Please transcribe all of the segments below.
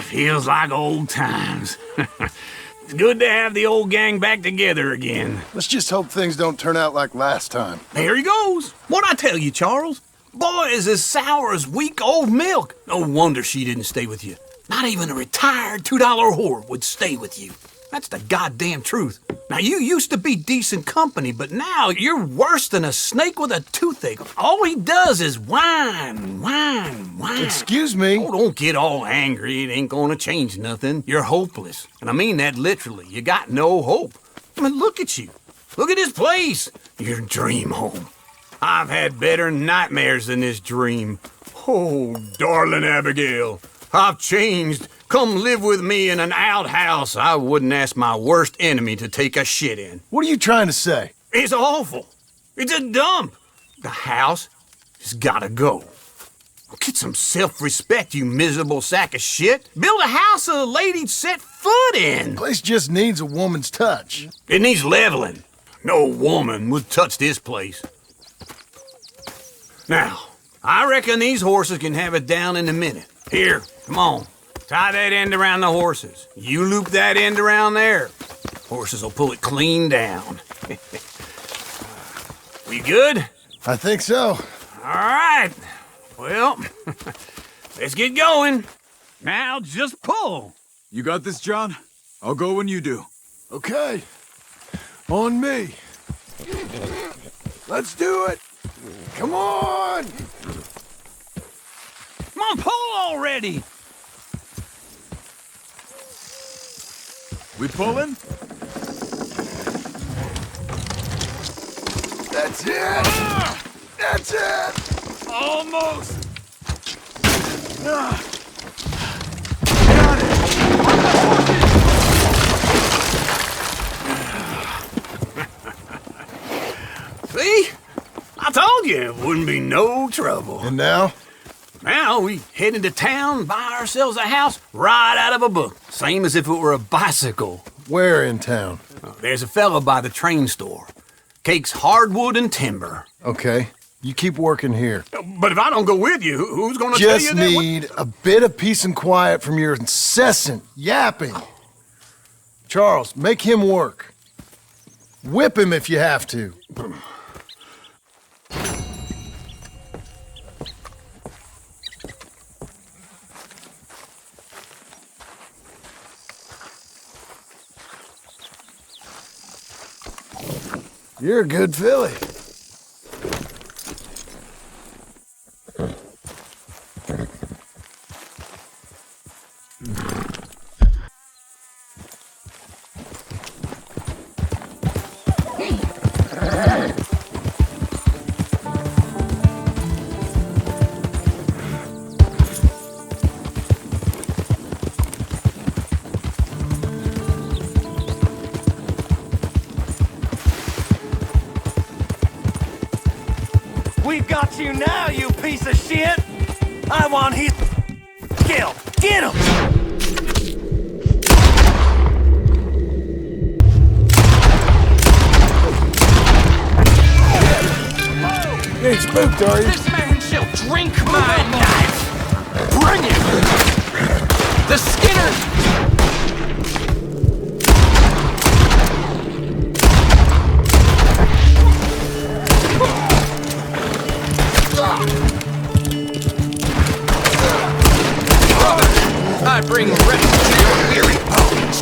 Feels like old times. It's good to have the old gang back together again. Let's just hope things don't turn out like last time. There he goes. What'd I tell you, Charles? Boy is as sour as week-old milk. No wonder she didn't stay with you. Not even a retired $2 whore would stay with you. That's the goddamn truth. Now, you used to be decent company, but now you're worse than a snake with a toothache. All he does is whine. Excuse me? Oh, don't get all angry. It ain't gonna change nothing. You're hopeless. And I mean that literally. You got no hope. I mean, look at you. Look at this place. Your dream home. I've had better nightmares than this dream. Oh, darling Abigail, I've changed. Come live with me in an outhouse I wouldn't ask my worst enemy to take a shit in. What are you trying to say? It's awful. It's a dump. The house has gotta go. Get some self-respect, you miserable sack of shit. Build a house a lady'd set foot in. The place just needs a woman's touch. It needs leveling. No woman would touch this place. Now, I reckon these horses can have it down in a minute. Here, come on. Tie that end around the horses. You loop that end around there. Horses will pull it clean down. We good? I think so. All right. Well, let's get going. Now just pull. You got this, John? I'll go when you do. Okay. On me. Let's do it. Come on! Come on, pull already! We pulling? That's it! That's it! Almost! Ah. Got it! See? I told you it wouldn't be no trouble. And now? Now we head into town, buy ourselves a house right out of a book. Same as if it were a bicycle. Where in town? There's a fella by the train store. Cakes hardwood and timber. Okay. You keep working here. But if I don't go with you, who's gonna tell you Just that? need a bit of peace and quiet from your incessant yapping. Charles, make him work. Whip him if you have to. You're a good filly. We've got you now, you piece of shit! I want his... Kill! Get him! You ain't spooked, are you? This man shall drink my knife! Bring it! The Skinners! I bring rest to your weary bones.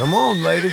Come on, lady.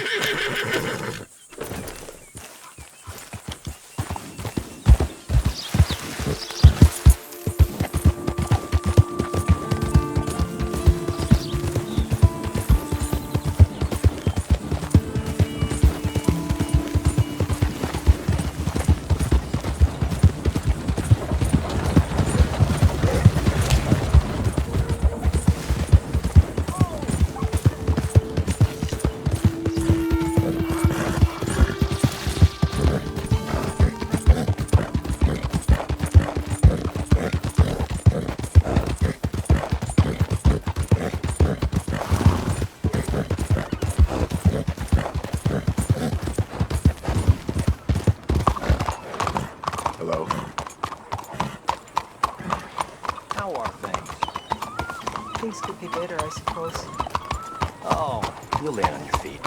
Things could be better, I suppose. Oh, you'll land on your feet.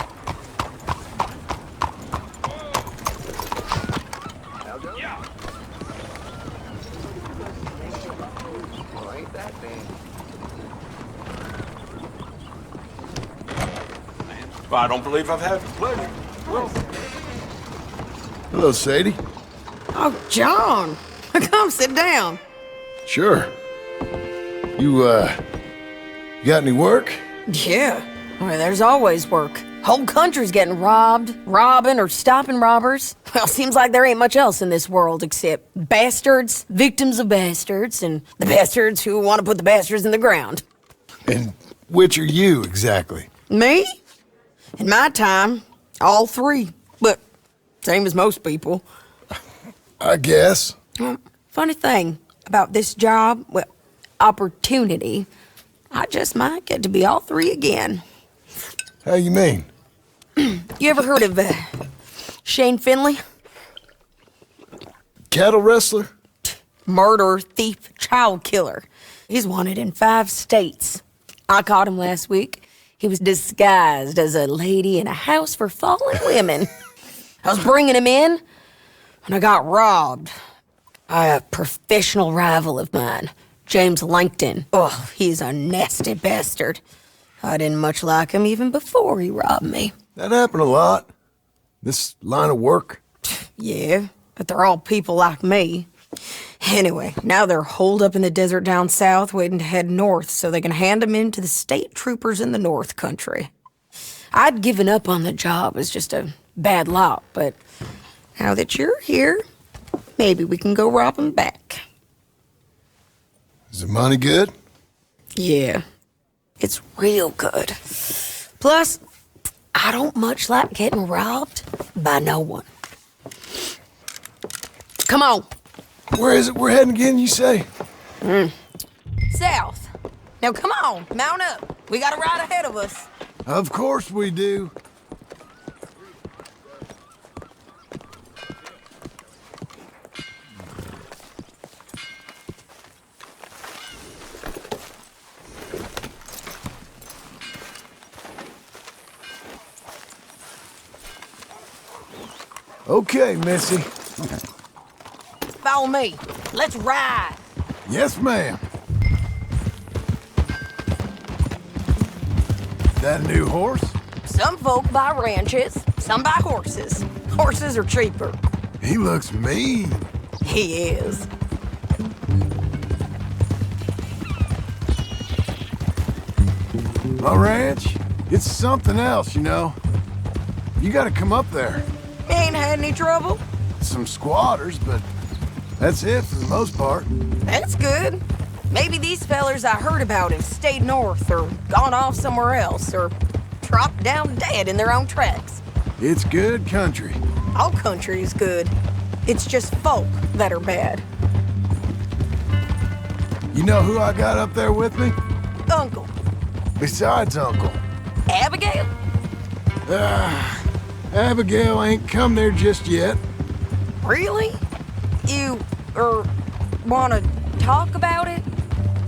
Well, ain't that bad. Well, I don't believe I've had the pleasure. Hello, Sadie. Oh, John. Come sit down. Sure. You got any work? Yeah. Well, there's always work. Whole country's getting robbed, robbing, or stopping robbers. Well, seems like there ain't much else in this world except bastards, victims of bastards, and the bastards who want to put the bastards in the ground. And which are you, exactly? Me? In my time, all three. But same as most people. I guess. Funny thing about this job, well, opportunity, I just might get to be all three again. How you mean? You ever heard of Shane Finley? Cattle wrestler? Murderer, thief, child killer. He's wanted in 5 states. I caught him last week. He was disguised as a lady in a house for fallen women. I was bringing him in, and I got robbed by a professional rival of mine, James Langton. Oh, he's a nasty bastard. I didn't much like him even before he robbed me. That happened a lot. This line of work. Yeah, but they're all people like me. Anyway, now they're holed up in the desert down south waiting to head north so they can hand them in to the state troopers in the north country. I'd given up on the job as just a bad lot, but now that you're here, maybe we can go rob them back. Is the money good? Yeah, it's real good. Plus, I don't much like getting robbed by no one. Come on. Where is it we're heading again, you say? South. Now come on, mount up. We got a ride ahead of us. Of course we do. Okay, Missy. Follow me. Let's ride. Yes, ma'am. That a new horse? Some folk buy ranches, some buy horses. Horses are cheaper. He looks mean. He is. My ranch, it's something else, you know. You gotta come up there. Ain't had any trouble? Some squatters, but that's it for the most part. That's good. Maybe these fellers I heard about have stayed north or gone off somewhere else or dropped down dead in their own tracks. It's good country. All country is good. It's just folk that are bad. You know who I got up there with me? Uncle. Besides Uncle. Abigail? Abigail ain't come there just yet. Really? You, wanna talk about it?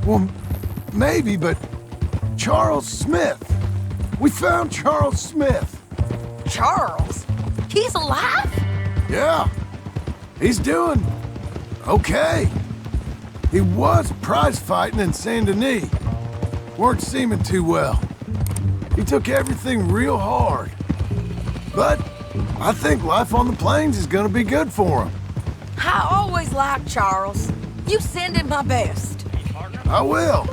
Well, maybe, but Charles Smith. We found Charles Smith. Charles? He's alive? Yeah. He's doing okay. He was prize fighting in Saint Denis. Weren't seeming too well. He took everything real hard. But I think life on the plains is gonna be good for him. I always liked Charles. You send him my best. I will.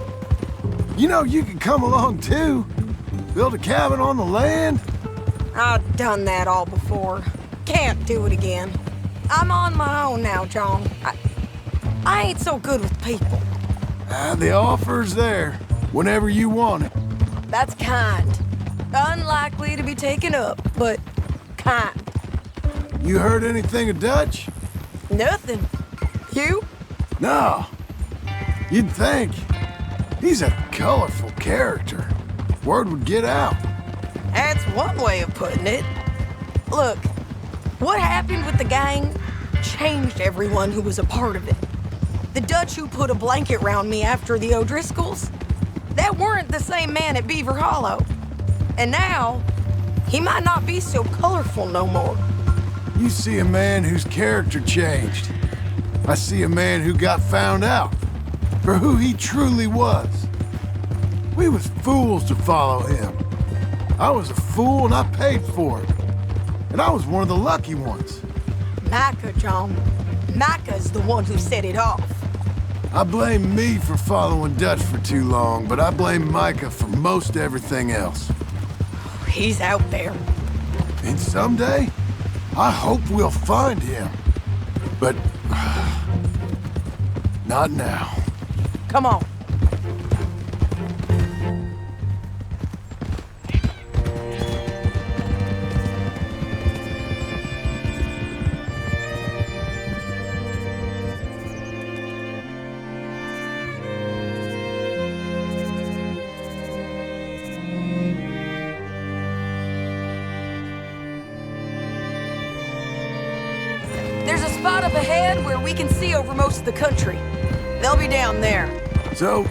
You know, you can come along too. Build a cabin on the land. I've done that all before. Can't do it again. I'm on my own now, John. I ain't so good with people. The offer's there, whenever you want it. That's kind. Unlikely to be taken up, but kind. You heard anything of Dutch? Nothing. You? No. You'd think. He's a colorful character. Word would get out. That's one way of putting it. Look, what happened with the gang changed everyone who was a part of it. The Dutch who put a blanket round me after the O'Driscolls, that weren't the same man at Beaver Hollow. And now, he might not be so colorful no more. You see a man whose character changed. I see a man who got found out for who he truly was. We was fools to follow him. I was a fool and I paid for it. And I was one of the lucky ones. Micah, John. Micah's the one who set it off. I blame me for following Dutch for too long, but I blame Micah for most everything else. He's out there. And someday, I hope we'll find him. But not now. Come on. There's a spot up ahead where we can see over most of the country. They'll be down there. So,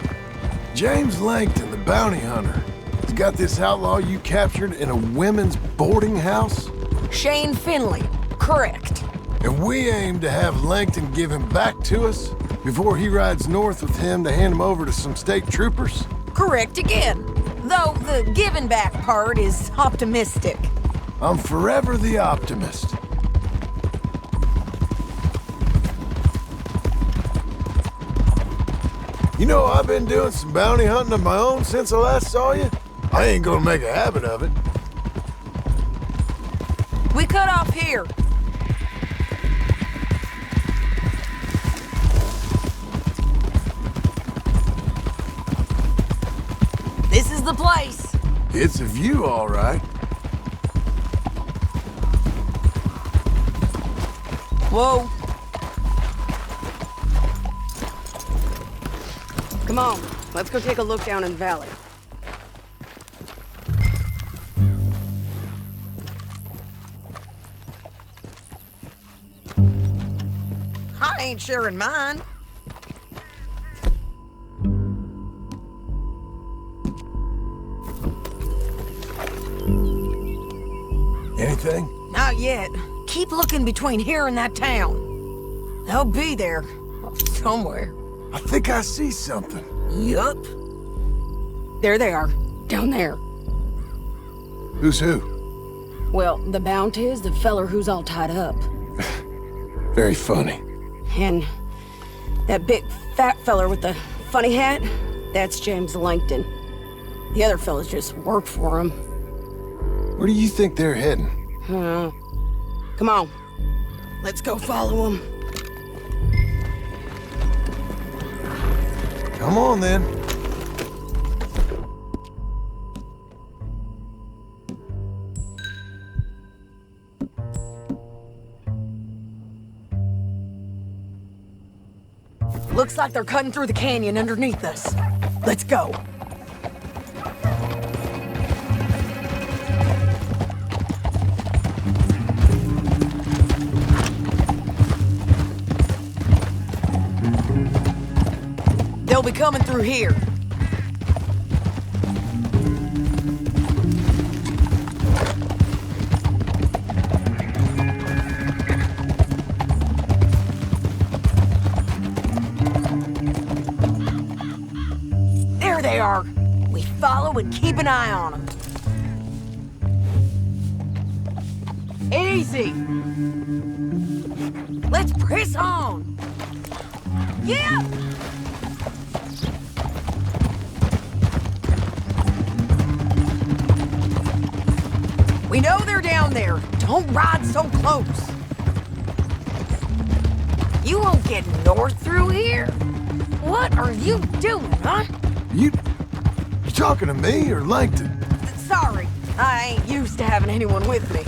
James Langton, the bounty hunter, has got this outlaw you captured in a women's boarding house? Shane Finley, correct. And we aim to have Langton give him back to us before he rides north with him to hand him over to some state troopers? Correct again. Though the giving back part is optimistic. I'm forever the optimist. You know, I've been doing some bounty hunting of my own since I last saw you. I ain't gonna make a habit of it. We cut off here. This is the place. It's a view, all right. Whoa. Come on, let's go take a look down in the valley. I ain't sharing mine. Anything? Not yet. Keep looking between here and that town. They'll be there. Somewhere. I think I see something. Yup. There they are. Down there. Who's who? Well, the Bounty is the feller who's all tied up. Very funny. And that big fat feller with the funny hat, that's James Langton. The other fellas just work for him. Where do you think they're heading? Come on. Let's go follow them. Come on, then. Looks like they're cutting through the canyon underneath us. Let's go. They'll be coming through here. There they are. We follow and keep an eye on them. Easy. Let's press on. Yeah. We know they're down there. Don't ride so close. You won't get north through here. What are you doing, huh? You talking to me or Langton? Sorry, I ain't used to having anyone with me.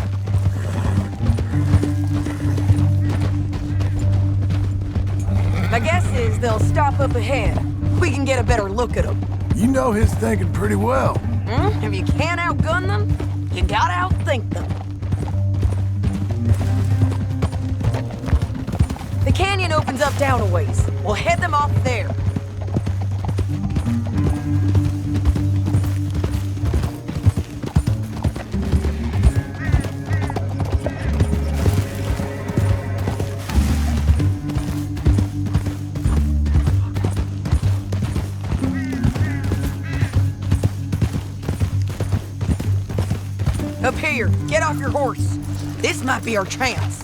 My guess is they'll stop up ahead. We can get a better look at them. You know his thinking pretty well. If you can't outgun them, you gotta outthink them. The canyon opens up down a ways. We'll head them off there. Up here, get off your horse. This might be our chance.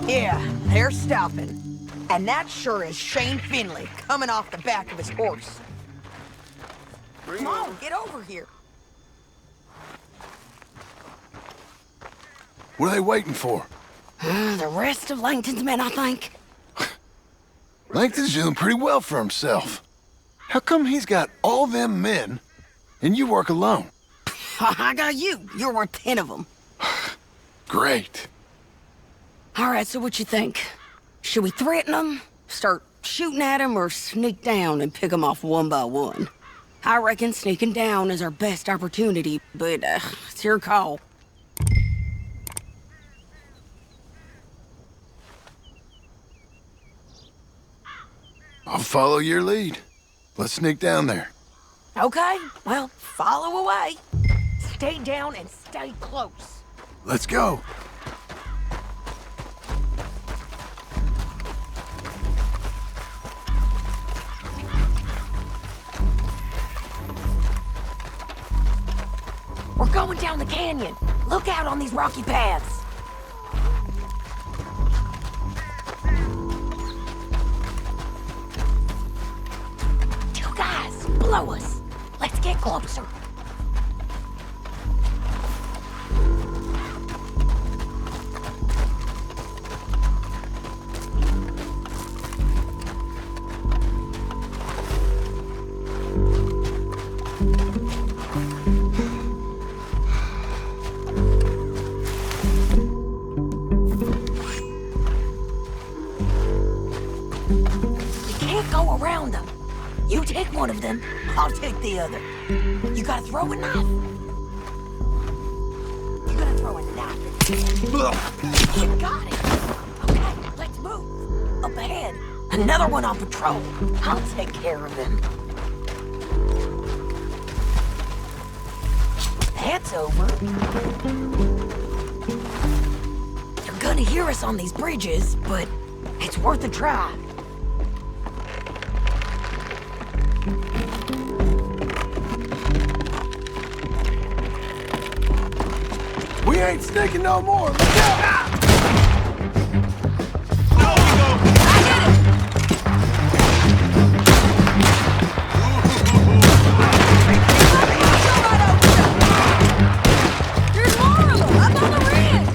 Yeah, they're stopping. And that sure is Shane Finley coming off the back of his horse. Come on, get over here. What are they waiting for? The rest of Langton's men, I think. Langton's doing pretty well for himself. How come he's got all them men, and you work alone? I got you. You're worth 10 of them. Great. All right, so what you think? Should we threaten them, start shooting at them, or sneak down and pick them off one by one? I reckon sneaking down is our best opportunity, but it's your call. I'll follow your lead. Let's sneak down there. Okay, well, follow away. Stay down and stay close. Let's go. We're going down the canyon. Look out on these rocky paths. Two guys below us. Let's get closer. Go around them. You take one of them, I'll take the other. You gotta throw a knife. You gotta throw a knife. You got it. Okay, let's move. Up ahead, another one on patrol. I'll take care of him. That's over. You're gonna hear us on these bridges, but it's worth a try. We ain't sneaking no more. Look out! There's more of them up on the ridge.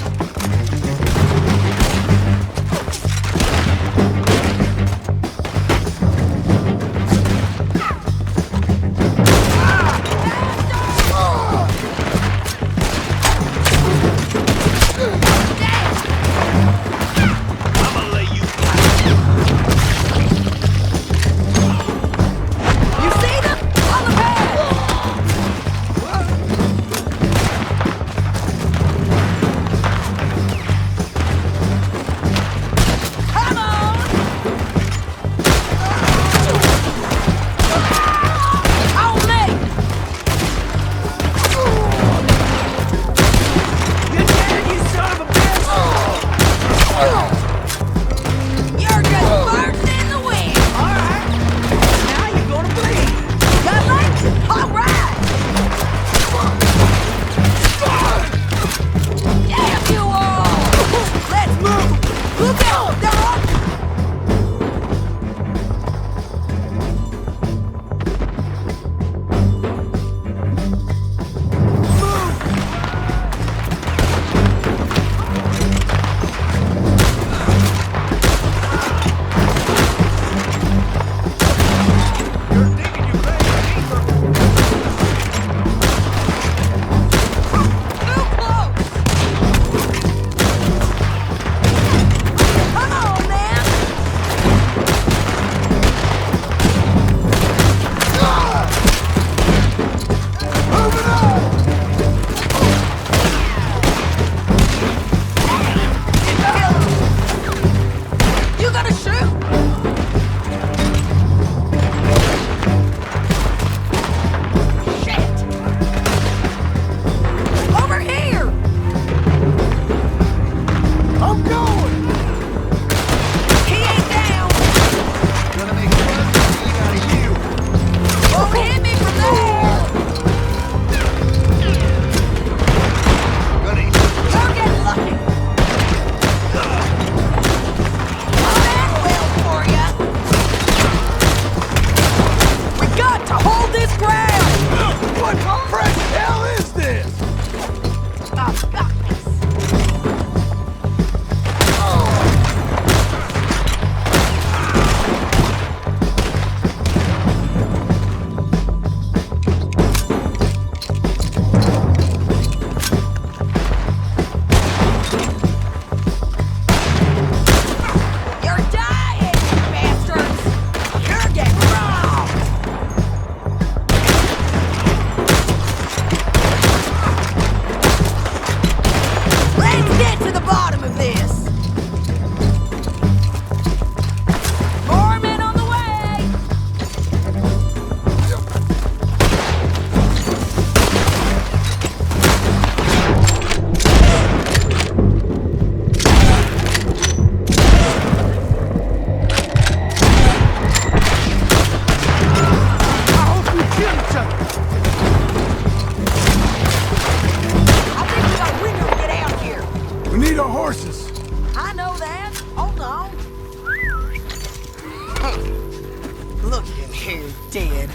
dead.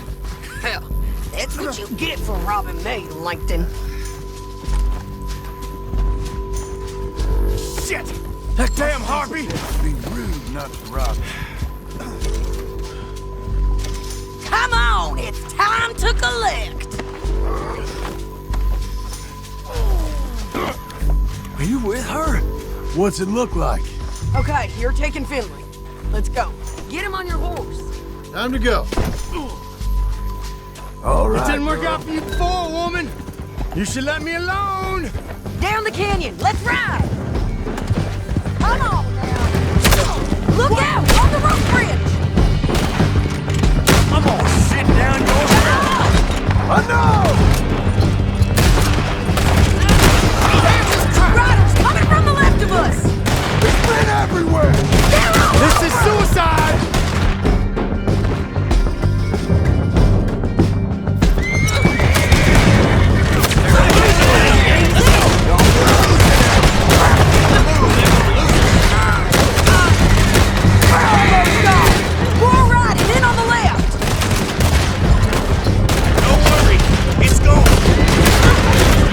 Hell, that's what you get for robbing me, Langton. Shit! That damn harpy! It'd be rude not to rob you. Come on, it's time to collect. Are you with her? What's it look like? Okay, you're taking Finley. Let's go. Get him on your horse. Time to go. All right. It didn't work out for you before, woman. You should let me alone. Down the canyon. Let's ride. Come on now. Look out on the rope bridge. I'm gonna sit down your throat. I know! Riders coming from the left of us. It's been everywhere! They're on. This is suicide. More riding in on the left. Don't worry, it's gone.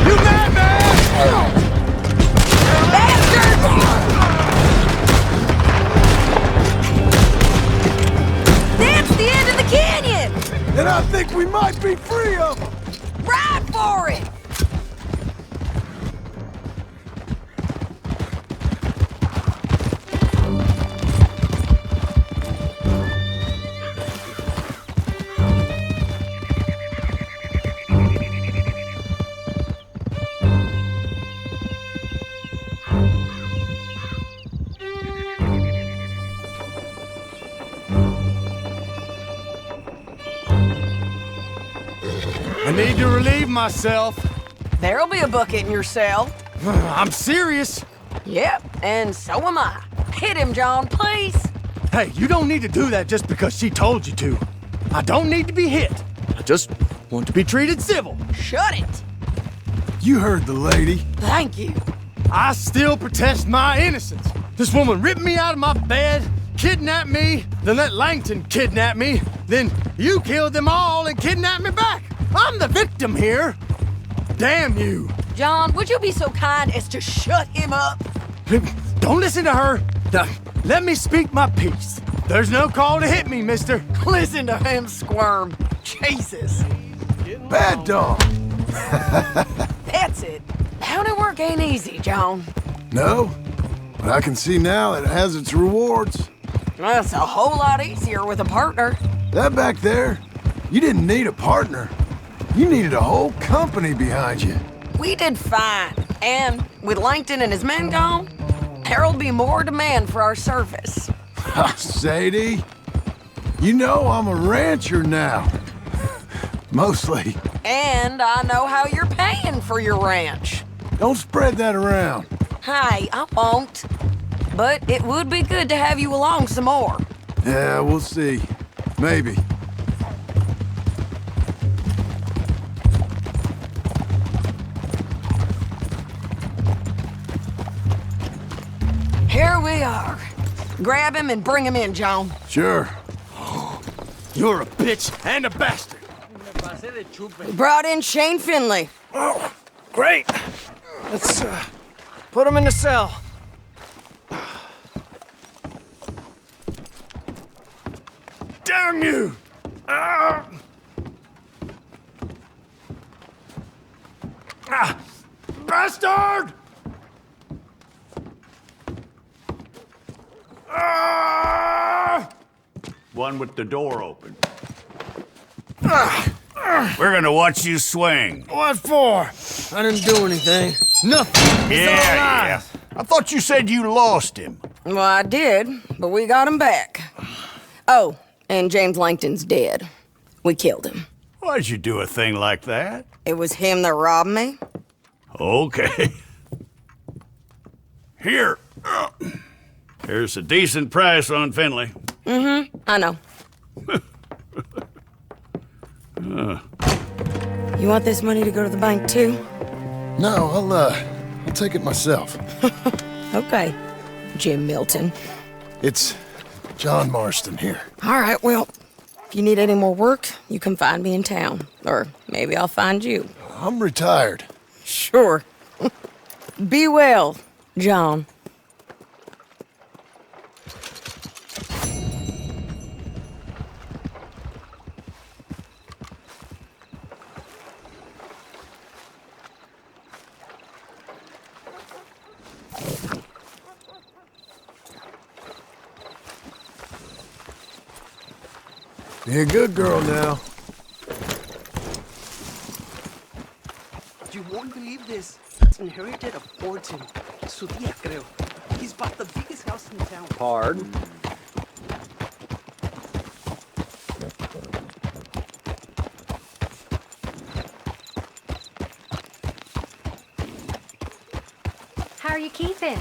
You madman! Bastard! That's the end of the canyon. And I think we might be free of them! Ride for it. I need to relieve myself. There'll be a bucket in your cell. I'm serious. Yep, and so am I. Hit him, John, please. Hey, you don't need to do that just because she told you to. I don't need to be hit. I just want to be treated civil. Shut it. You heard the lady. Thank you. I still protest my innocence. This woman ripped me out of my bed, kidnapped me, then let Langton kidnap me, then you killed them all and kidnapped me back. I'm the victim here. Damn you. John, would you be so kind as to shut him up? Don't listen to her. Now, let me speak my piece. There's no call to hit me, mister. Listen to him squirm. Jesus. Bad dog. That's it. County work ain't easy, John. No, but I can see now that it has its rewards. That's a whole lot easier with a partner. That back there, you didn't need a partner. You needed a whole company behind you. We did fine. And with Langton and his men gone, there'll be more demand for our service. Sadie, you know I'm a rancher now. Mostly. And I know how you're paying for your ranch. Don't spread that around. Hey, I won't. But it would be good to have you along some more. Yeah, we'll see. Maybe. Here we are. Grab him and bring him in, John. Sure. You're a bitch and a bastard. We brought in Shane Finley. Oh, great. Let's put him in the cell. Damn you! Bastard! One with the door open. We're gonna watch you swing. What for? I didn't do anything. Nothing. Yeah. I thought you said you lost him. Well, I did, but we got him back. Oh, and James Langton's dead. We killed him. Why'd you do a thing like that? It was him that robbed me. Okay. Here. Here's a decent price on Finley. I know. You want this money to go to the bank, too? No, I'll take it myself. Okay, Jim Milton. It's John Marston here. All right, well, If you need any more work, you can find me in town. Or maybe I'll find you. I'm retired. Sure. Be well, John. Be a good girl now. You won't believe this. Inherited a fortune. Su tía, creo. He's bought the biggest house in town. Hard. How are you keeping?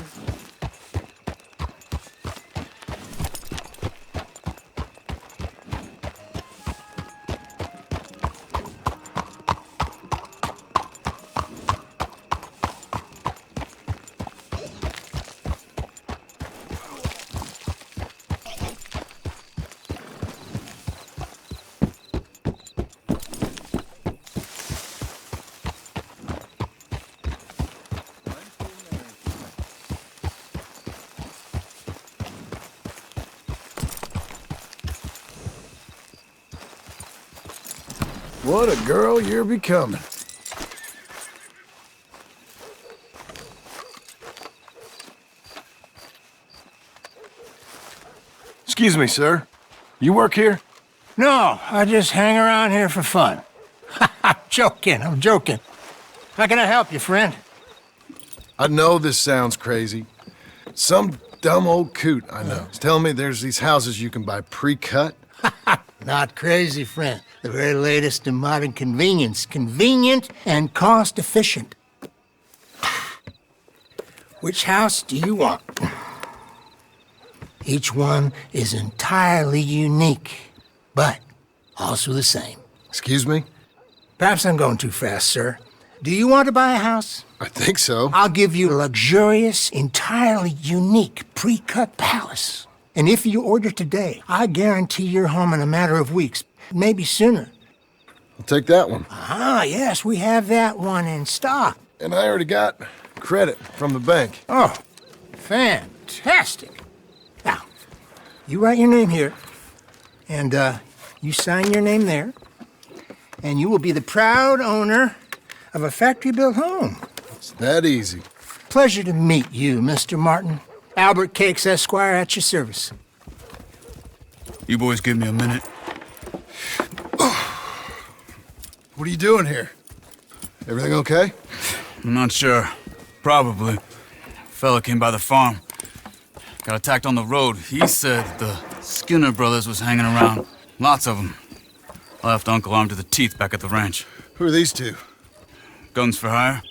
What a girl you're becoming. Excuse me, sir. You work here? No, I just hang around here for fun. I'm joking. How can I help you, friend? I know this sounds crazy. Some dumb old coot I know is telling me there's these houses you can buy pre-cut. Not crazy, friend. The very latest in modern convenience. Convenient and cost-efficient. Which house do you want? Each one is entirely unique, but also the same. Excuse me? Perhaps I'm going too fast, sir. Do you want to buy a house? I think so. I'll give you a luxurious, entirely unique pre-cut palace. And if you order today, I guarantee you're home in a matter of weeks, maybe sooner. I'll take that one. Ah, yes, we have that one in stock. And I already got credit from the bank. Oh, fantastic. Now, you write your name here, and you sign your name there, and you will be the proud owner of a factory-built home. It's that easy. Pleasure to meet you, Mr. Martin. Albert Cakes, Esquire, at your service. You boys give me a minute. What are you doing here? Everything okay? I'm not sure. Probably. Fella came by the farm. Got attacked on the road. He said the Skinner brothers was hanging around. Lots of them. I left Uncle armed to the teeth back at the ranch. Who are these two? Guns for hire?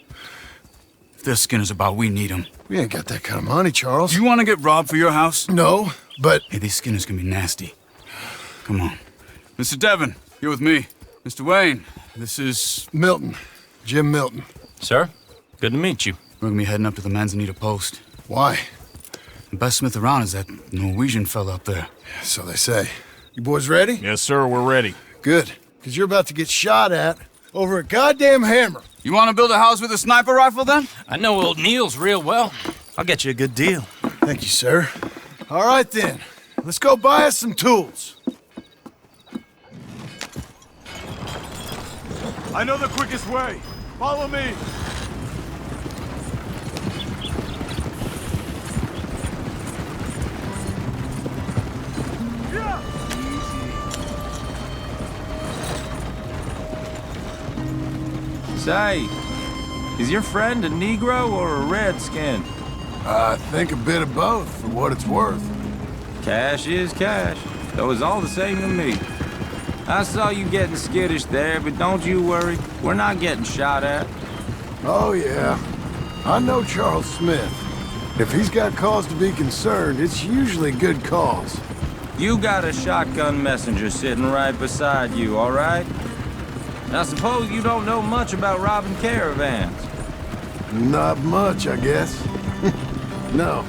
If they're Skinner's about, we need them. We ain't got that kind of money, Charles. You want to get robbed for your house? No, but... Hey, these Skinners can be nasty. Come on. Mr. Devon, you're with me. Mr. Wayne, this is... Milton. Jim Milton. Sir, good to meet you. We're gonna be heading up to the Manzanita post. Why? The best smith around is that Norwegian fella up there. So they say. You boys ready? Yes, sir, we're ready. Good, because you're about to get shot at over a goddamn hammer. You want to build a house with a sniper rifle, then? I know old Neil's real well. I'll get you a good deal. Thank you, sir. All right, then. Let's go buy us some tools. I know the quickest way. Follow me. Say, is your friend a Negro or a Redskin? I think a bit of both, for what it's worth. Cash is cash, though it's all the same to me. I saw you getting skittish there, but don't you worry. We're not getting shot at. Oh, yeah. I know Charles Smith. If he's got cause to be concerned, it's usually good cause. You got a shotgun messenger sitting right beside you, all right? I suppose you don't know much about robbing caravans. Not much, I guess. No.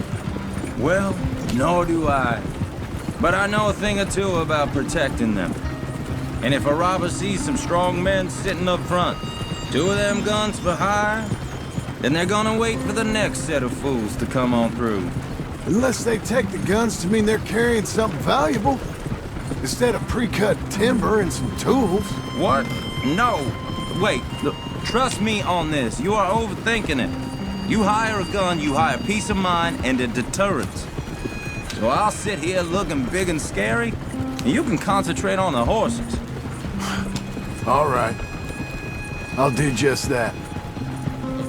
Well, nor do I. But I know a thing or two about protecting them. And if a robber sees some strong men sitting up front, 2 of them guns for hire, then they're gonna wait for the next set of fools to come on through. Unless they take the guns to mean they're carrying something valuable. Instead of pre-cut timber and some tools. What? No. Wait, look, trust me on this. You are overthinking it. You hire a gun, you hire peace of mind and a deterrence. So I'll sit here looking big and scary, and you can concentrate on the horses. All right. I'll do just that.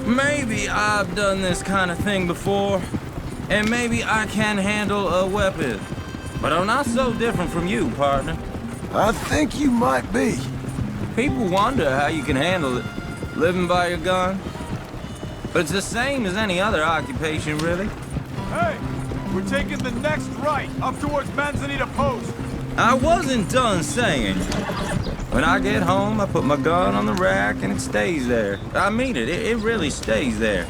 Maybe I've done this kind of thing before, and maybe I can handle a weapon. But I'm not so different from you, partner. I think you might be. People wonder how you can handle it, living by your gun. But it's the same as any other occupation, really. Hey, we're taking the next right, up towards Manzanita Post. I wasn't done saying. When I get home, I put my gun on the rack and it stays there. I mean it, it really stays there.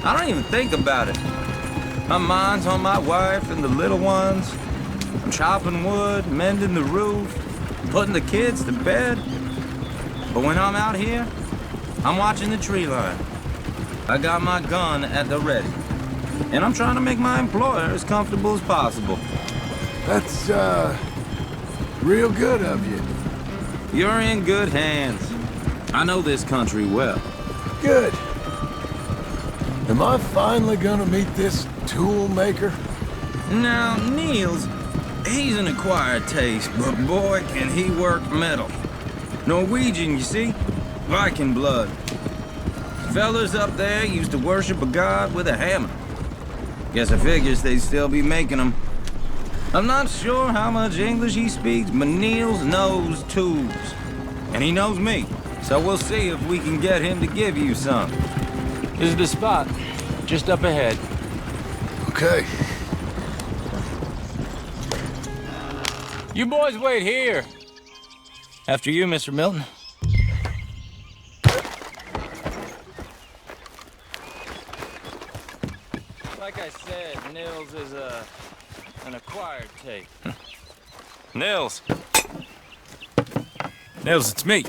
I don't even think about it. My mind's on my wife and the little ones. I'm chopping wood, mending the roof, putting the kids to bed. But when I'm out here, I'm watching the tree line. I got my gun at the ready. And I'm trying to make my employer as comfortable as possible. That's, real good of you. You're in good hands. I know this country well. Good. Am I finally gonna meet this tool maker? Now, Niels, he's an acquired taste, but boy, can he work metal. Norwegian, you see? Viking blood. Fellas up there used to worship a god with a hammer. Guess I figures they'd still be making them. I'm not sure how much English he speaks, but Niels knows tools. And he knows me, so we'll see if we can get him to give you some. This is the spot, just up ahead. Okay. You boys wait here. After you, Mr. Milton. Like I said, Nils is an acquired taste. Nils. Nils, it's me.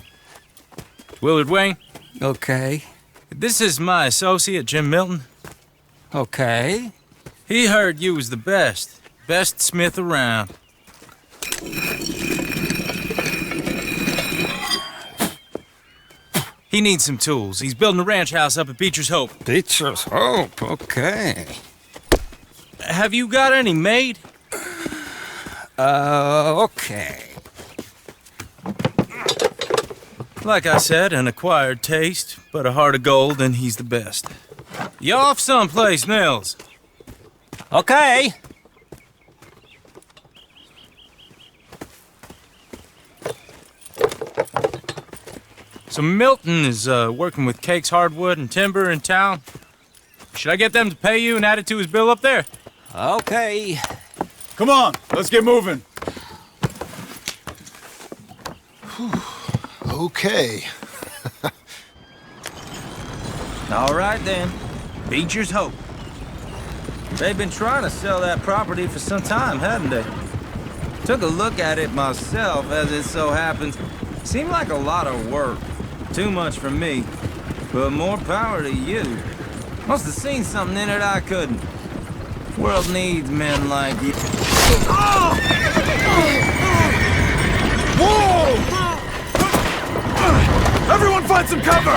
Willard Wayne. Okay. This is my associate, Jim Milton. Okay. He heard you was the best. Best smith around. He needs some tools. He's building a ranch house up at Beecher's Hope. Beecher's Hope, okay. Have you got any made? Okay. Like I said, an acquired taste, but a heart of gold, and he's the best. You off someplace, Nils? Okay. So Milton is working with Cake's Hardwood and Timber in town. Should I get them to pay you and add it to his bill up there? Okay. Come on, let's get moving. Okay. All right then, Beecher's Hope. They've been trying to sell that property for some time, haven't they? Took a look at it myself, as it so happens. Seemed like a lot of work. Too much for me, but more power to you. Must have seen something in it I couldn't. World needs men like you. Whoa! Everyone find some cover!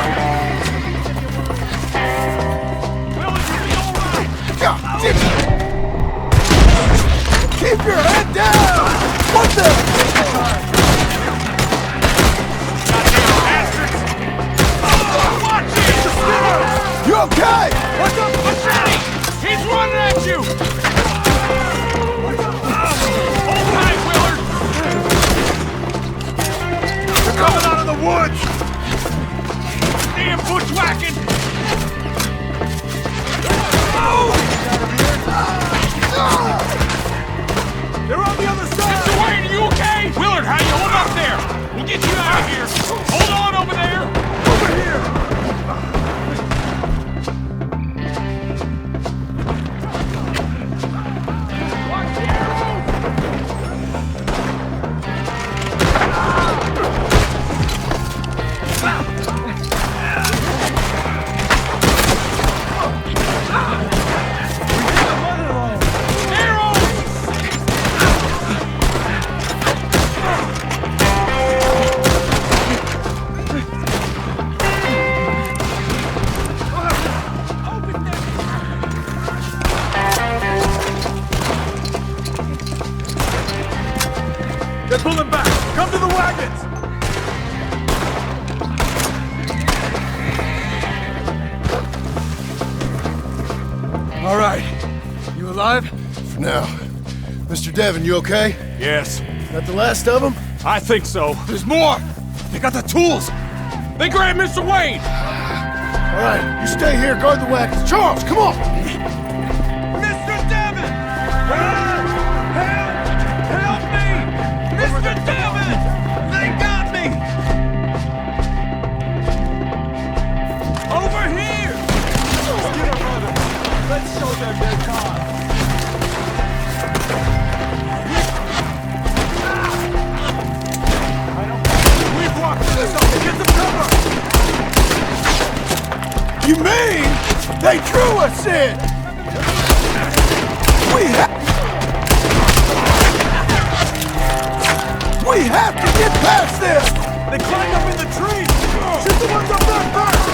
Keep your head down! What the? You okay? What's up, machete? He's running at you! Hold tight, Willard! They're coming out of the woods! Damn bushwhacking! Oh! pulling back! Come to the wagons! All right. You alive? For now. Mr. Devon, you okay? Yes. That the last of them? I think so. There's more! They got the tools! They grabbed Mr. Wayne! All right, you stay here, guard the wagons. Charles, come on! Mr. Devon! Help! Help me! Mr. Devon! They got me! Over here! Get a brother! Let's show them their cause! We've walked this up! Get some cover! You mean they drew us in? We have to get past this! They climbed up in the trees! Shoot the ones up there first!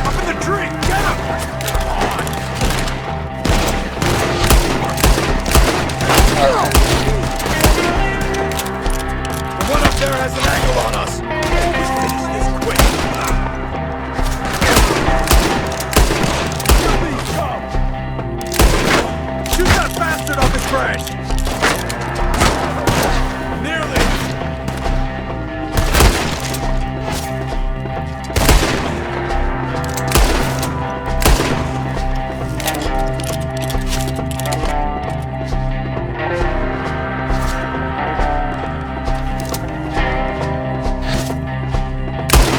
Up in the tree! Get him! The one up there has an angle on us! Let's finish this quick! Shoot that bastard off his branch! Nearly!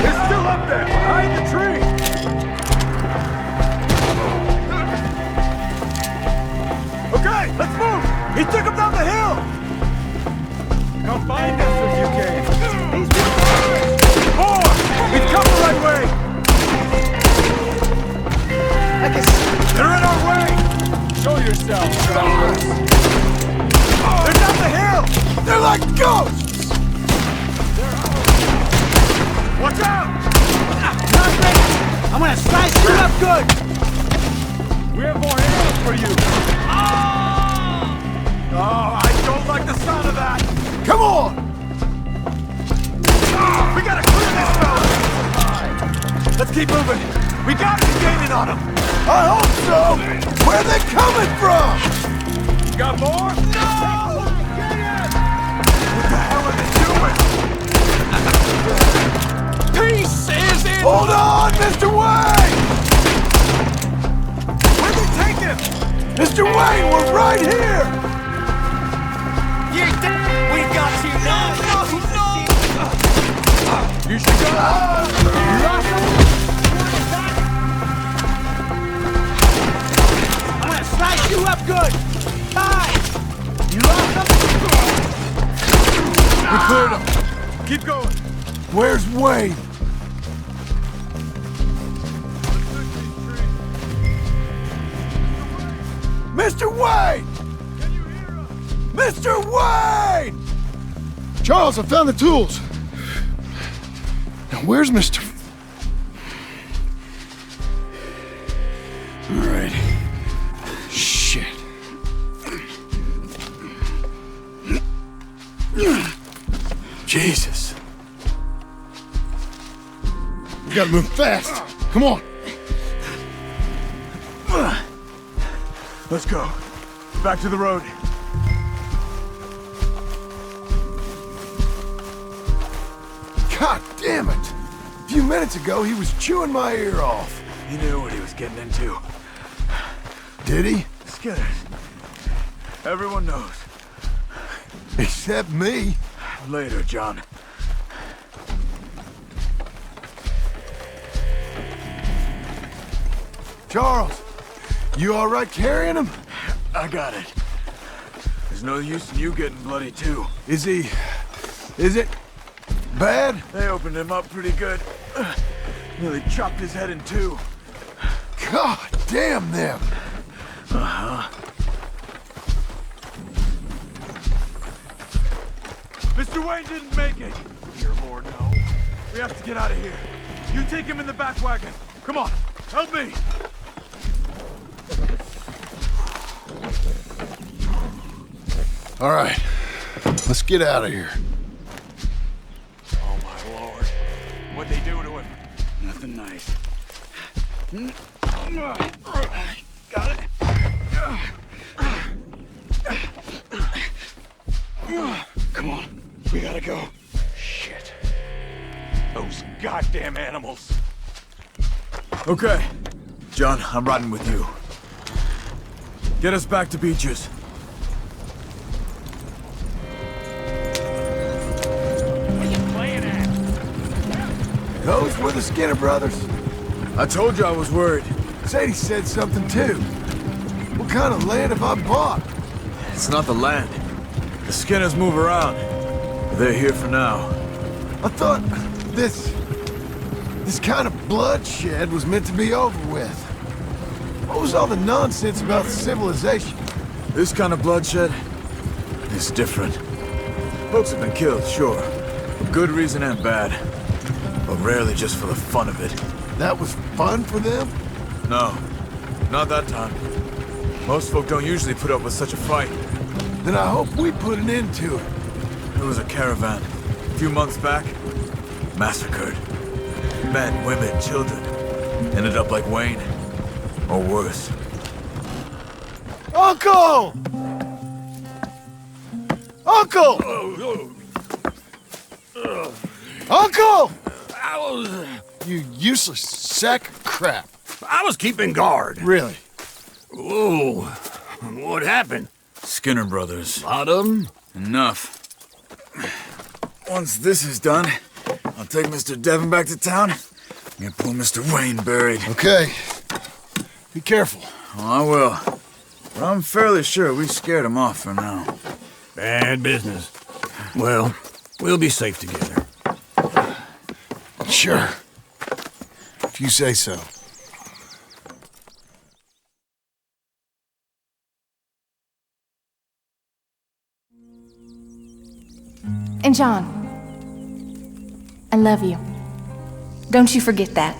It's still up there, behind the tree! Okay, let's move! He took him down the hill! Come find us if you can! More! We've come the right way! They're in our way! Show yourself, travelers! They're down the hill! They're like ghosts! Watch out! Not ready. I'm gonna slice you up good. We have more arrows for you! Oh, I don't like the sound of that! Come on! We gotta clear this fella! Let's keep moving! We gotta be gaining on him! I hope so! Where are they coming from? You got more? No! Get him! What the hell are they doing? Peace is in... Hold on, Mr. Wayne! Where'd they take him? Mr. Wayne, we're right here! We've got you now! No! You should go! You lost him? I'm gonna slice you up good. Bye. You lost them? We cleared him. Keep going! Where's Wayne? Mr. Wayne! Can you hear us? Mr. Wayne! Charles, I found the tools. Now, where's Mr. All right. Shit. Jesus. We gotta move fast. Come on. Let's go. Back to the road. God damn it! A few minutes ago, he was chewing my ear off. He knew what he was getting into. Did he? Skinners. Everyone knows. Except me. Later, John. Charles, you all right carrying him? I got it. There's no use in you getting bloody too. Is it bad? They opened him up pretty good. Nearly chopped his head in two. God damn them! Uh-huh. Mr. Wayne didn't make it. Dear Lord, no. We have to get out of here. You take him in the back wagon. Come on, help me. All right, let's get out of here. Oh, my Lord. What'd they do to him? Nothing nice. Got it. Come on, we gotta go. Shit. Those goddamn animals. Okay. John, I'm riding with you. Get us back to Beaches. Those were the Skinner brothers. I told you I was worried. Sadie said something too. What kind of land have I bought? It's not the land. The Skinners move around. They're here for now. I thought this kind of bloodshed was meant to be over with. What was all the nonsense about civilization? This kind of bloodshed is different. Folks have been killed, sure. For good reason and bad. But rarely just for the fun of it. That was fun for them? No, not that time. Most folk don't usually put up with such a fight. Then I hope we put an end to it. There was a caravan a few months back. Massacred. Men, women, children. Ended up like Wayne. Or worse. Uncle! Uncle! Uncle! You useless sack of crap. I was keeping guard. Really? Whoa. What happened? Skinner brothers. Lot of them? Enough. Once this is done, I'll take Mr. Devon back to town and get poor Mr. Wayne buried. Okay. Be careful. Oh, I will. But I'm fairly sure we scared him off for now. Bad business. Well, we'll be safe together. Sure. If you say so. And John, I love you. Don't you forget that.